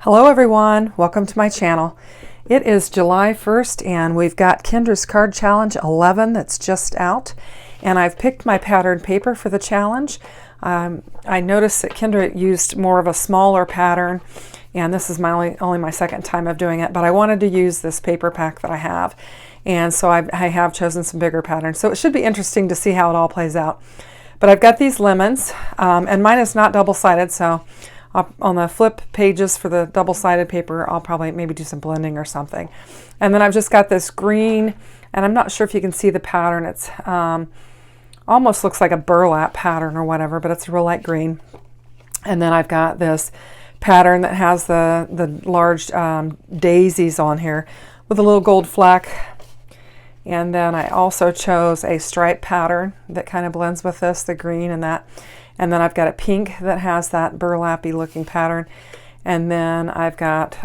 Hello everyone, welcome to my channel. It is July 1st and we've got Kendra's Card Challenge 11 that's just out, and I've picked my pattern paper for the challenge. I noticed that Kendra used more of a smaller pattern, and this is my only my second time of doing it, but I wanted to use this paper pack that I have, and so I have chosen some bigger patterns. So it should be interesting to see how it all plays out. But I've got these lemons, and mine is not double-sided, so on the flip pages for the double-sided paper, I'll probably maybe do some blending or something. And then I've just got this green, and I'm not sure if you can see the pattern. It's almost looks like a burlap pattern or whatever, but it's a real light green. And then I've got this pattern that has the large daisies on here with a little gold fleck. And then I also chose a stripe pattern that kind of blends with this, the green and that. And then I've got a pink that has that burlappy looking pattern. And then I've got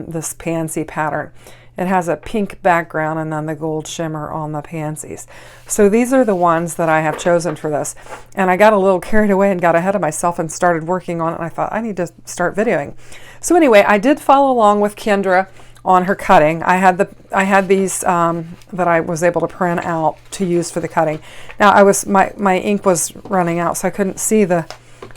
this pansy pattern. It has a pink background and then the gold shimmer on the pansies. So these are the ones that I have chosen for this. And I got a little carried away and got ahead of myself and started working on it. And I thought, I need to start videoing. So anyway, I did follow along with Kendra on her cutting. I had these that I was able to print out to use for the cutting. Now my ink was running out, so I couldn't see the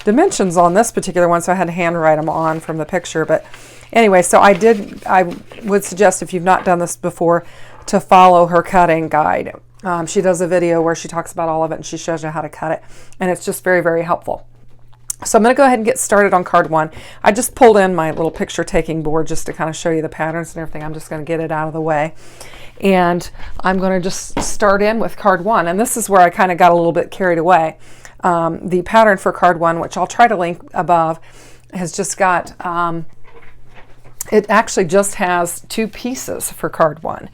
dimensions on this particular one, so I had to handwrite them on from the picture. But anyway, so I would suggest, if you've not done this before, to follow her cutting guide. She does a video where she talks about all of it and she shows you how to cut it, and it's just very, very helpful. So I'm going to go ahead and get started on card one. I just pulled in my little picture taking board just to kind of show you the patterns and everything. I'm just going to get it out of the way. And I'm going to just start in with card one. And this is where I kind of got a little bit carried away. The pattern for card one, which I'll try to link above, has just got, it actually just has two pieces for card one.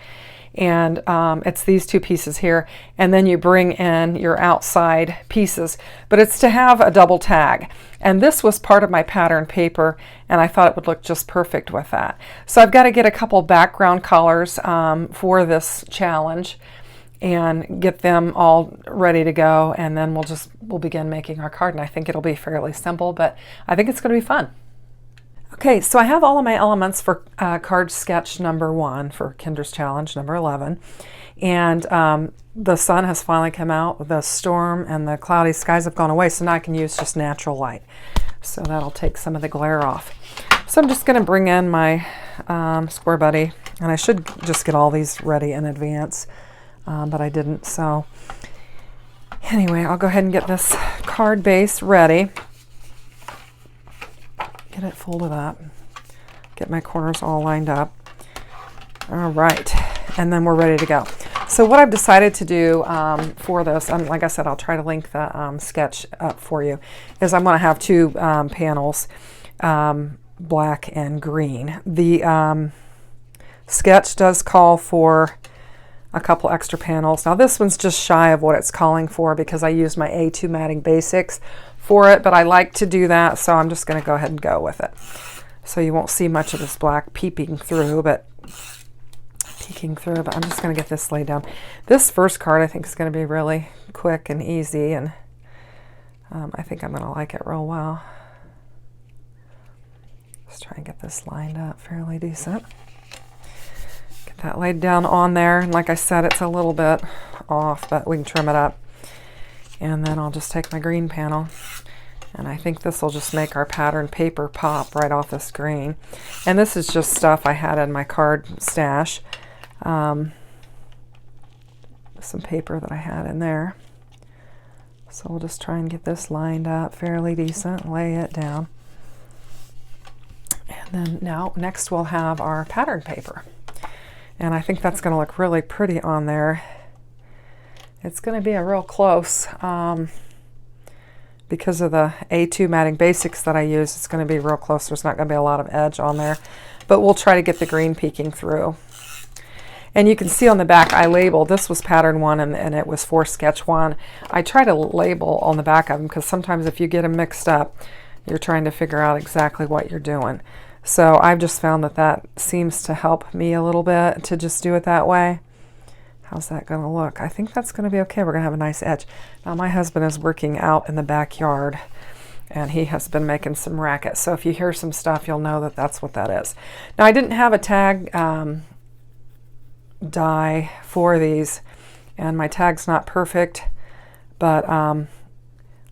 And it's these two pieces here, and then you bring in your outside pieces, but it's to have a double tag. And this was part of my pattern paper, and I thought it would look just perfect with that. So I've got to get a couple background colors for this challenge and get them all ready to go, and then we'll begin making our card. And I think it'll be fairly simple, but I think it's going to be fun. Okay, so I have all of my elements for card sketch number 1 for Kendra's Challenge number 11. And the sun has finally come out. The storm and the cloudy skies have gone away, so now I can use just natural light. So that'll take some of the glare off. So I'm just going to bring in my Square Buddy, and I should just get all these ready in advance, but I didn't. So anyway, I'll go ahead and get this card base ready. Get it folded up, get my corners all lined up. All right, and then we're ready to go. So what I've decided to do for this, and like I said, I'll try to link the sketch up for you, is I'm going to have two panels, black and green. The sketch does call for a couple extra panels. Now this one's just shy of what it's calling for because I used my A2 matting basics for it, but I like to do that, so I'm just going to go ahead and go with it. So you won't see much of this black peeking through, but I'm just going to get this laid down. This first card I think is going to be really quick and easy, and I think I'm going to like it real well. Let's try and get this lined up fairly decent. Get that laid down on there, and like I said, it's a little bit off, but we can trim it up. And then I'll just take my green panel, and I think this will just make our pattern paper pop right off this green. And this is just stuff I had in my card stash. Some paper that I had in there. So we'll just try and get this lined up fairly decent, lay it down. And then now next we'll have our pattern paper. And I think that's going to look really pretty on there. It's going to be a real close, because of the A2 matting basics that I use, it's going to be real close. There's not going to be a lot of edge on there, but we'll try to get the green peeking through. And you can see on the back, I labeled, this was pattern 1 and it was for sketch 1. I try to label on the back of them because sometimes if you get them mixed up, you're trying to figure out exactly what you're doing. So I've just found that that seems to help me a little bit to just do it that way. How's that going to look? I think that's going to be okay. We're going to have a nice edge. Now my husband is working out in the backyard and he has been making some racket. So if you hear some stuff, you'll know that that's what that is. Now, I didn't have a tag die for these, and my tag's not perfect, but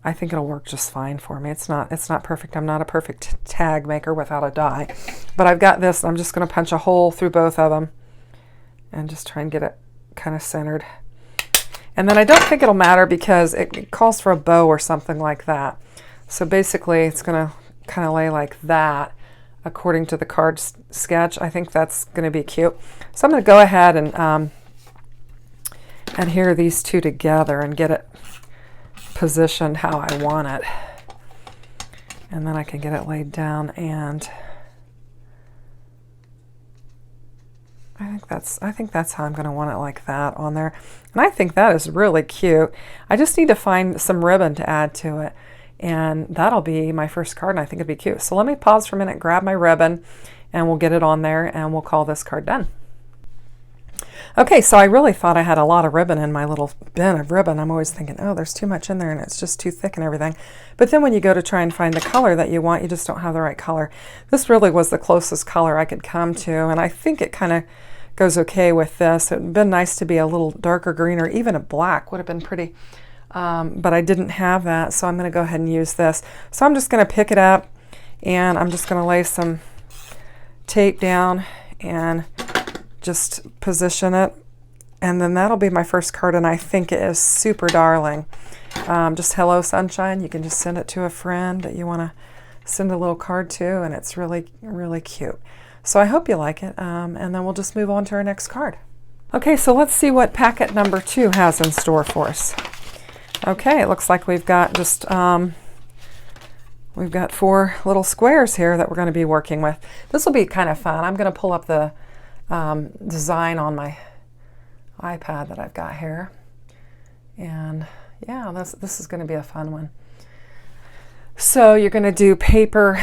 I think it'll work just fine for me. It's not perfect. I'm not a perfect tag maker without a die, but I've got this. I'm just going to punch a hole through both of them and just try and get it kind of centered. And then I don't think it'll matter because it calls for a bow or something like that. So basically it's going to kind of lay like that according to the card sketch. I think that's going to be cute. So I'm going to go ahead and adhere these two together and get it positioned how I want it. And then I can get it laid down, and I think that's how I'm going to want it, like that on there. And I think that is really cute. I just need to find some ribbon to add to it, and that'll be my first card, and I think it'd be cute. So let me pause for a minute, grab my ribbon, and we'll get it on there, and we'll call this card done. Okay, so I really thought I had a lot of ribbon in my little bin of ribbon. I'm always thinking, oh, there's too much in there and it's just too thick and everything. But then when you go to try and find the color that you want, you just don't have the right color. This really was the closest color I could come to, and I think it kind of goes okay with this. It would have been nice to be a little darker green, or even a black would have been pretty. But I didn't have that, so I'm going to go ahead and use this. So I'm just going to pick it up, and I'm just going to lay some tape down and just position it, and then that'll be my first card, and I think it is super darling. Just hello sunshine. You can just send it to a friend that you want to send a little card to, and it's really, really cute. So I hope you like it, and then we'll just move on to our next card. Okay, so let's see what packet number 2 has in store for us. Okay, it looks like we've got just we've got 4 little squares here that we're going to be working with. This will be kind of fun. I'm going to pull up the design on my iPad that I've got here, and yeah, this is going to be a fun one. So you're going to do paper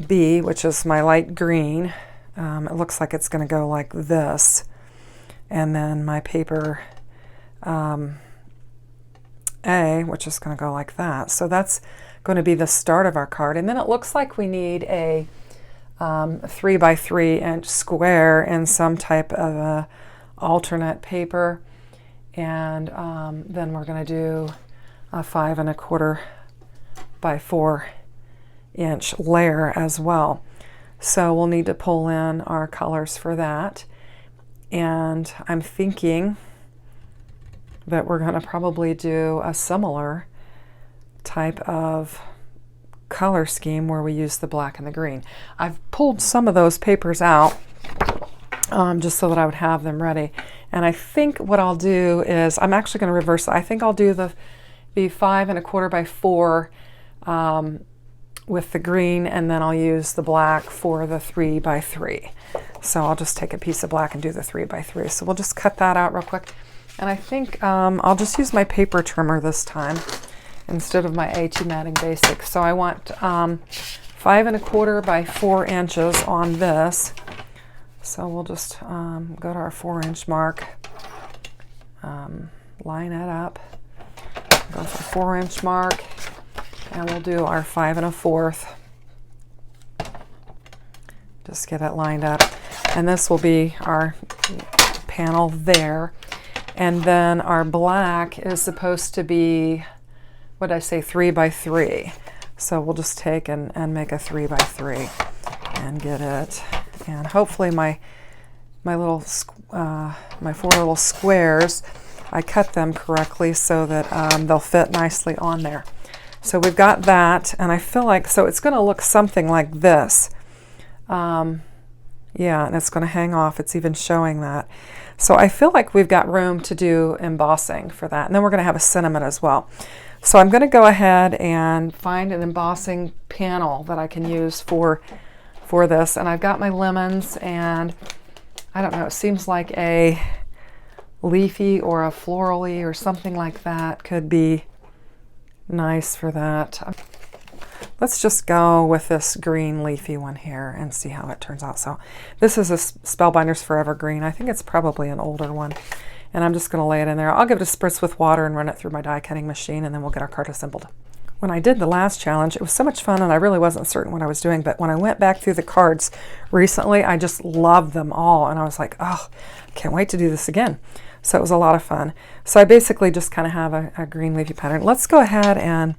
B, which is my light green. It looks like it's going to go like this, and then my paper A, which is going to go like that. So that's going to be the start of our card, and then it looks like we need a 3 by 3 inch square in some type of a alternate paper, and then we're going to do a 5 1/4 by 4 inch layer as well. So we'll need to pull in our colors for that, and I'm thinking that we're going to probably do a similar type of color scheme where we use the black and the green. I've pulled some of those papers out just so that I would have them ready, and I think what I'll do is I'm actually going to reverse it. I think I'll do the 5 1/4 by 4 with the green, and then I'll use the black for the 3 by 3. So I'll just take a piece of black and do the 3 by 3. So we'll just cut that out real quick, and I think I'll just use my paper trimmer this time instead of my A2 Matting Basics. So I want 5 1/4 by 4 inches on this. So we'll just go to our 4 inch mark, line it up, go for 4 inch mark, and we'll do our 5 1/4. Just get it lined up, and this will be our panel there. And then our black is supposed to be, what did I say, 3 by 3. So we'll just take and make a 3 by 3 and get it. And hopefully my 4 little squares, I cut them correctly so that they'll fit nicely on there. So we've got that, and I feel like, so it's going to look something like this. Yeah, and it's going to hang off. It's even showing that. So I feel like we've got room to do embossing for that. And then we're going to have a sentiment as well. So I'm going to go ahead and find an embossing panel that I can use for this. And I've got my lemons, and I don't know, it seems like a leafy or a florally or something like that could be nice for that. Let's just go with this green leafy one here and see how it turns out. So this is a Spellbinders Forever green. I think it's probably an older one. And I'm just going to lay it in there. I'll give it a spritz with water and run it through my die cutting machine, and then we'll get our card assembled. When I did the last challenge, it was so much fun, and I really wasn't certain what I was doing, but when I went back through the cards recently, I just loved them all, and I was like, oh, can't wait to do this again. So it was a lot of fun. So I basically just kind of have a green leafy pattern. Let's go ahead and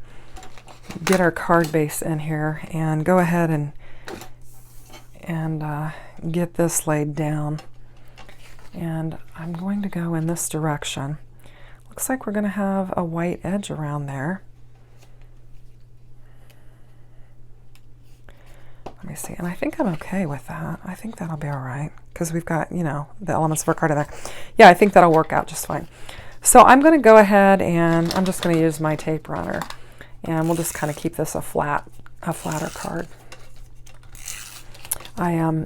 get our card base in here and go ahead and get this laid down. And I'm going to go in this direction. Looks like we're going to have a white edge around there. Let me see, and I think I'm okay with that. I think that'll be all right, because we've got, you know, the elements of our card in there. Yeah, I think that'll work out just fine. So I'm going to go ahead and I'm just going to use my tape runner, and we'll just kind of keep this a flatter card. I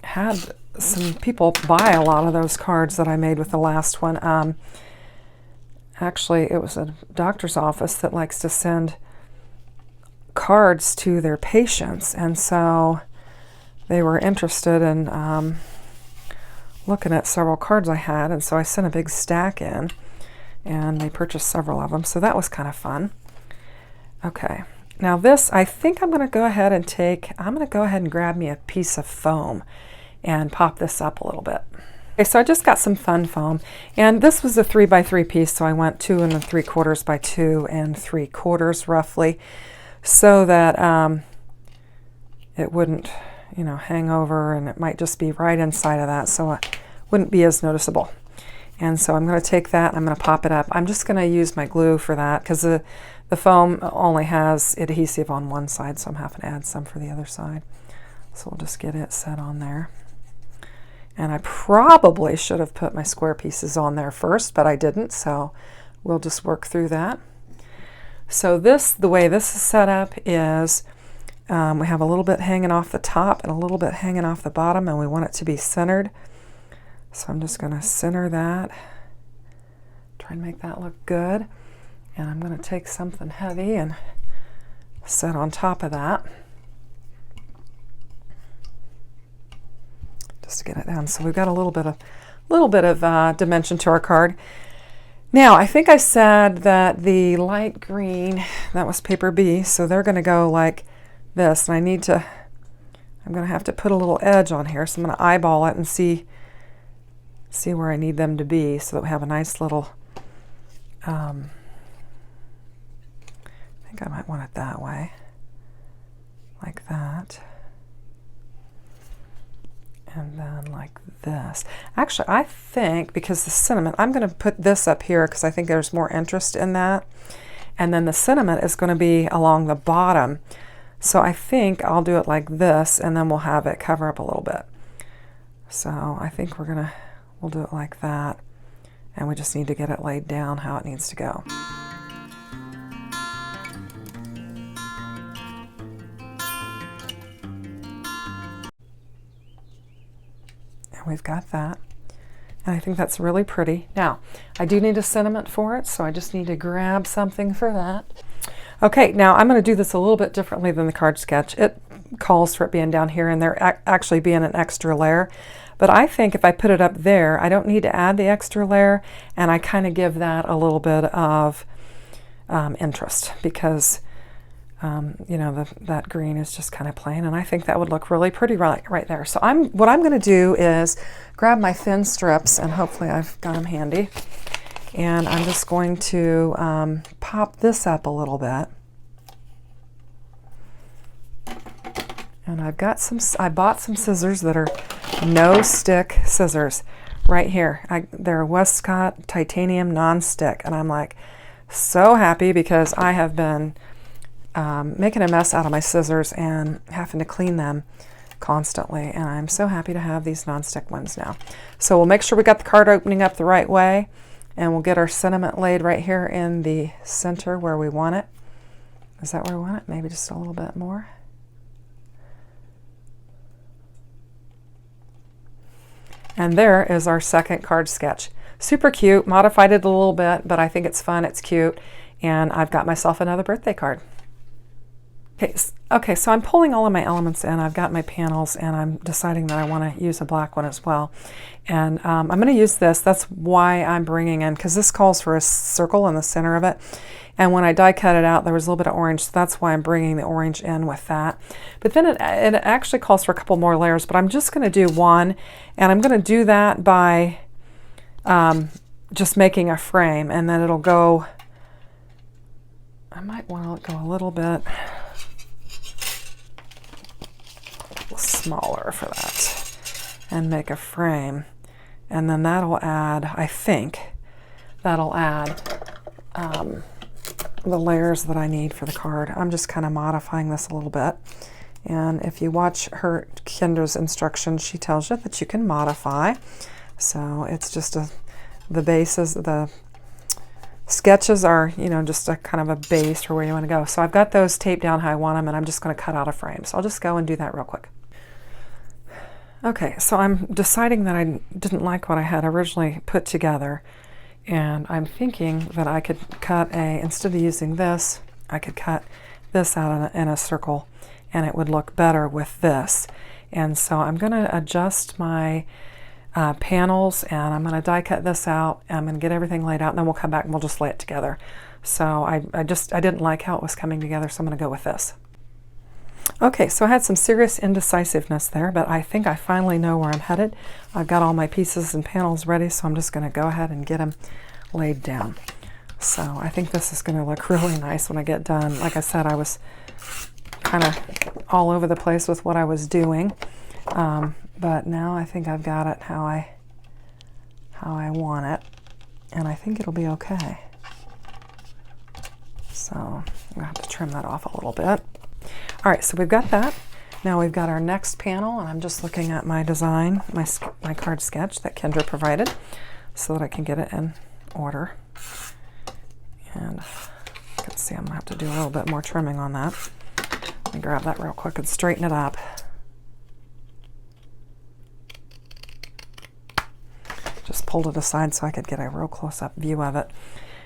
had some people buy a lot of those cards that I made with the last one. Actually, it was a doctor's office that likes to send cards to their patients, and so they were interested in looking at several cards I had, and so I sent a big stack in, and they purchased several of them, so that was kind of fun. Okay, now this, I think I'm going to go ahead and grab me a piece of foam and pop this up a little bit. Okay, so I just got some fun foam, and this was a 3x3 piece, so I went 2 3/4 by 2 3/4 roughly, so that it wouldn't, you know, hang over, and it might just be right inside of that, so it wouldn't be as noticeable. And so I'm going to take that and I'm going to pop it up. I'm just going to use my glue for that, because the foam only has adhesive on one side, so I'm having to add some for the other side. So we'll just get it set on there. And I probably should have put my square pieces on there first, but I didn't, so we'll just work through that. So the way this is set up is we have a little bit hanging off the top and a little bit hanging off the bottom, and we want it to be centered. So I'm just going to center that, try and make that look good. And I'm going to take something heavy and set on top of that, just to get it down. So we've got a little bit of dimension to our card. Now, I think I said that the light green, that was paper B, so they're going to go like this, and I'm going to have to put a little edge on here, so I'm going to eyeball it and see where I need them to be, so that we have a nice little, I think I might want it that way, like that. And then like this. Actually, I think, because the cinnamon, I'm going to put this up here because I think there's more interest in that. And then the cinnamon is going to be along the bottom. So I think I'll do it like this, and then we'll have it cover up a little bit. So I think we'll do it like that. And we just need to get it laid down how it needs to go. We've got that, and I think that's really pretty. Now, I do need a sentiment for it, so I just need to grab something for that. Okay, now I'm going to do this a little bit differently than the card sketch. It calls for it being down here and there actually being an extra layer, but I think if I put it up there, I don't need to add the extra layer, and I kind of give that a little bit of interest, because you know, that green is just kind of plain, and I think that would look really pretty right there. So what I'm going to do is grab my thin strips, and hopefully I've got them handy, and I'm just going to pop this up a little bit. And I bought some scissors that are no stick scissors right here. They're Westcott titanium non-stick, and I'm like so happy, because I have been making a mess out of my scissors and having to clean them constantly, and I'm so happy to have these non-stick ones now. So we'll make sure we got the card opening up the right way, and we'll get our sentiment laid right here in the center where we want it. Is that where we want it? Maybe just a little bit more. And there is our second card sketch. Super cute, modified it a little bit, but I think it's fun, it's cute, and I've got myself another birthday card. Okay, so I'm pulling all of my elements in. I've got my panels, and I'm deciding that I want to use a black one as well. And I'm going to use this. That's why I'm bringing in, because this calls for a circle in the center of it. And when I die cut it out, there was a little bit of orange, so that's why I'm bringing the orange in with that. But then it actually calls for a couple more layers, but I'm just going to do one, and I'm going to do that by just making a frame, and then it'll go, I might want to go a little bit smaller for that and make a frame, and then that'll add, I think that'll add the layers that I need for the card. I'm just kind of modifying this a little bit, and if you watch Kendra's instructions, she tells you that you can modify. So it's just the bases, the sketches are, you know, just a kind of a base for where you want to go. So I've got those taped down how I want them, and I'm just going to cut out a frame. So I'll just go and do that real quick. Okay, so I'm deciding that I didn't like what I had originally put together, and I'm thinking that I could cut instead of using this, I could cut this out in a circle, and it would look better with this. And so I'm going to adjust my panels, and I'm going to die cut this out, and I'm going to get everything laid out, and then we'll come back and we'll just lay it together. So I didn't like how it was coming together, so I'm going to go with this. Okay, so I had some serious indecisiveness there, but I think I finally know where I'm headed. I've got all my pieces and panels ready, so I'm just going to go ahead and get them laid down. So I think this is going to look really nice when I get done. Like I said, I was kind of all over the place with what I was doing, but now I think I've got it how I want it, and I think it'll be okay. So I'm going to have to trim that off a little bit. All right, so we've got that. Now we've got our next panel, and I'm just looking at my design, my card sketch that Kendra provided, so that I can get it in order. And you can see I'm going to have to do a little bit more trimming on that. Let me grab that real quick and straighten it up. Just pulled it aside so I could get a real close-up view of it.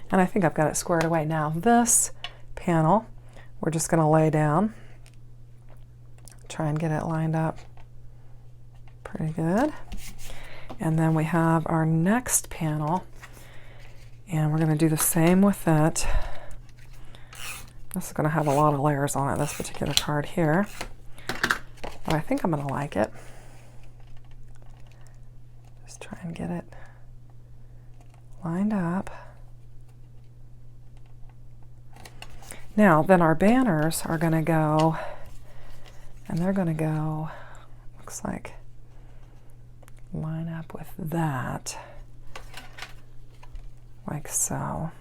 And I think I've got it squared away. Now this panel, we're just going to lay down. Try and get it lined up pretty good. And then we have our next panel, and we're going to do the same with it. This is going to have a lot of layers on it, this particular card here, but I think I'm going to like it. Just try and get it lined up. Now, then our banners are going to go, and they're going to go, looks like, line up with that, like so.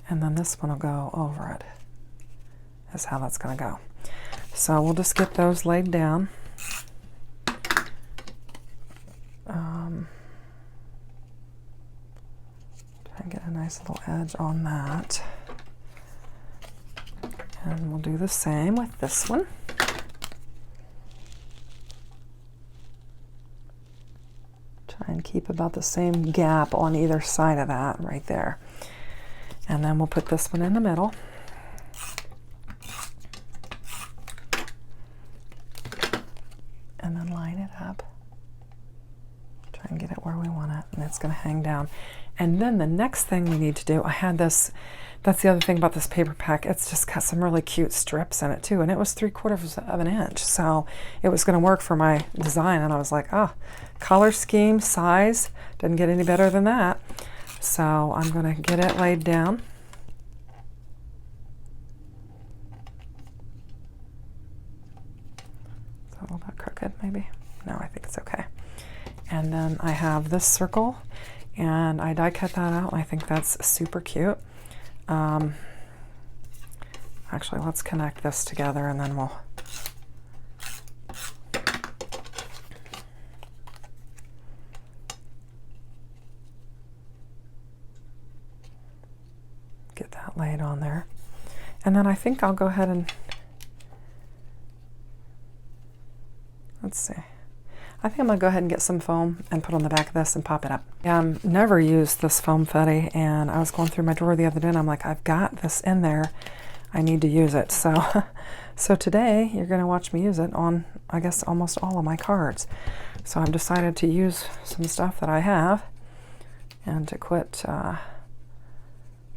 And then this one will go over it. That's how that's going to go. So we'll just get those laid down. Try and get a nice little edge on that. And we'll do the same with this one. Try and keep about the same gap on either side of that right there. And then we'll put this one in the middle. And then line it up. Try and get it where we want it, and it's going to hang down. And then the next thing we need to do, I had this, that's the other thing about this paper pack, it's just got some really cute strips in it too, and it was 3/4 of an inch, so it was going to work for my design, and I was like, oh, color scheme, size, didn't get any better than that. So I'm going to get it laid down. Is that a little bit crooked maybe? No, I think it's okay. And then I have this circle, and I die cut that out, and I think that's super cute. Actually, let's connect this together, and then we'll get that laid on there. And then I think I'll go ahead and, let's see, I think I'm going to go ahead and get some foam and put on the back of this and pop it up. Never used this foam fetty, and I was going through my drawer the other day and I'm like, I've got this in there. I need to use it. So, so today you're going to watch me use it on, I guess, almost all of my cards. So I've decided to use some stuff that I have and to quit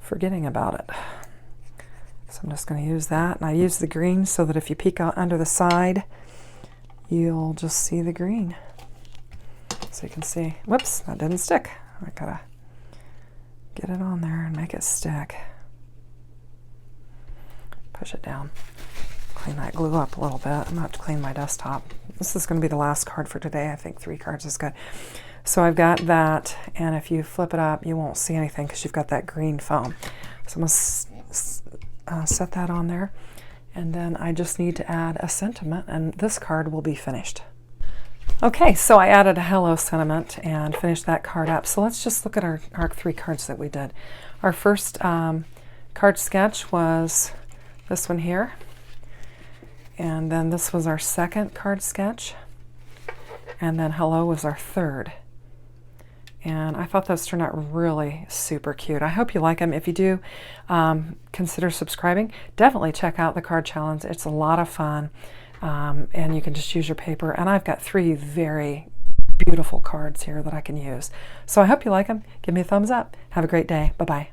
forgetting about it. So I'm just going to use that. And I use the green so that if you peek out under the side, you'll just see the green. So you can see, whoops, that didn't stick. I gotta get it on there and make it stick. Push it down. Clean that glue up a little bit. I'm gonna have to clean my desktop. This is gonna be the last card for today. I think 3 cards is good. So I've got that, and if you flip it up, you won't see anything because you've got that green foam. So I'm gonna set that on there. And then I just need to add a sentiment, and this card will be finished. Okay, so I added a hello sentiment and finished that card up. So let's just look at our 3 cards that we did. Our first card sketch was this one here. And then this was our second card sketch. And then hello was our third. And I thought those turned out really super cute. I hope you like them. If you do, consider subscribing. Definitely check out the card challenge. It's a lot of fun, and you can just use your paper. And I've got 3 very beautiful cards here that I can use. So I hope you like them. Give me a thumbs up. Have a great day. Bye-bye.